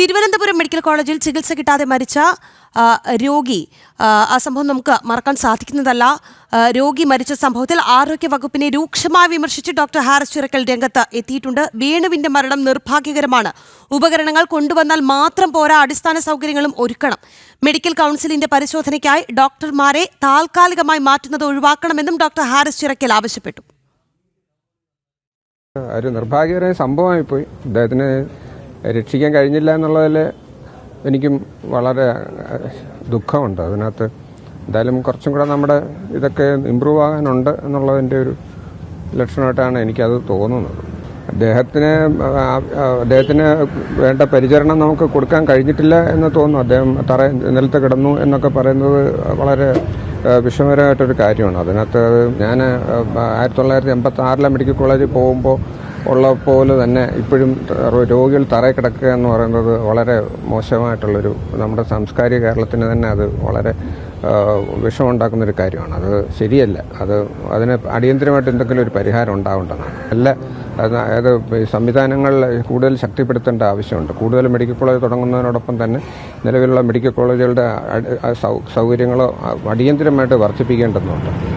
Thiruvananthapuram medical കോളേജിൽ ചികിത്സ കിട്ടാതെ മരിച്ച രോഗി, ആ സംഭവം നമുക്ക് മറക്കാൻ സാധിക്കുന്നതല്ല. രോഗി മരിച്ച സംഭവത്തിൽ ആരോഗ്യ വകുപ്പിനെ രൂക്ഷമായി വിമർശിച്ച് ഡോക്ടർ ഹാരിസ് ചിറക്കൽ രംഗത്ത് എത്തിയിട്ടുണ്ട്. വേണുവിന്റെ മരണം നിർഭാഗ്യകരമാണ്. ഉപകരണങ്ങൾ കൊണ്ടുവന്നാൽ മാത്രം പോരാ, അടിസ്ഥാന സൗകര്യങ്ങളും ഒരുക്കണം. മെഡിക്കൽ കൗൺസിലിന്റെ പരിശോധനയ്ക്കായി ഡോക്ടർമാരെ താൽക്കാലികമായി മാറ്റുന്നത് ഒഴിവാക്കണമെന്നും ഡോക്ടർ ഹാരിസ് ചിറക്കൽ ആവശ്യപ്പെട്ടു. ഒരു നിർഭാഗ്യകരമായ സംഭവമായിപ്പോയി. അദ്ദേഹത്തിന് രക്ഷിക്കാൻ കഴിഞ്ഞില്ല എന്നുള്ളതിൽ എനിക്കും വളരെ ദുഃഖമുണ്ട്. അതിനകത്ത് എന്തായാലും കുറച്ചും കൂടെ നമ്മുടെ ഇതൊക്കെ ഇമ്പ്രൂവ് ആകാനുണ്ട് എന്നുള്ളതിൻ്റെ ഒരു ലക്ഷണമായിട്ടാണ് എനിക്കത് തോന്നുന്നത്. അദ്ദേഹത്തിന് വേണ്ട പരിചരണം നമുക്ക് കൊടുക്കാൻ കഴിഞ്ഞിട്ടില്ല എന്ന് തോന്നുന്നു. അദ്ദേഹം നിലത്ത് കിടന്നു എന്നൊക്കെ പറയുന്നത് വളരെ വിഷമകരമായിട്ടൊരു കാര്യമാണ്. അതിനകത്ത് ഞാൻ 1986 മെഡിക്കൽ കോളേജിൽ പോകുമ്പോൾ ഉള്ള പോലെ തന്നെ ഇപ്പോഴും രോഗികൾ തറയിൽ കിടക്കുക എന്ന് പറയുന്നത് വളരെ മോശമായിട്ടുള്ളൊരു, നമ്മുടെ സാംസ്കാരിക കേരളത്തിന് തന്നെ അത് വളരെ വിഷമുണ്ടാക്കുന്നൊരു കാര്യമാണ്. അത് ശരിയല്ല. അതിന് അടിയന്തരമായിട്ട് എന്തെങ്കിലും ഒരു പരിഹാരം ഉണ്ടാവേണ്ടതാണ്. അതായത് സംവിധാനങ്ങൾ കൂടുതൽ ശക്തിപ്പെടുത്തേണ്ട ആവശ്യമുണ്ട്. കൂടുതൽ മെഡിക്കൽ കോളേജ് തുടങ്ങുന്നതിനോടൊപ്പം തന്നെ നിലവിലുള്ള മെഡിക്കൽ കോളേജുകളുടെ സൗകര്യങ്ങൾ അടിയന്തരമായിട്ട് വർദ്ധിപ്പിക്കേണ്ടതുണ്ട്.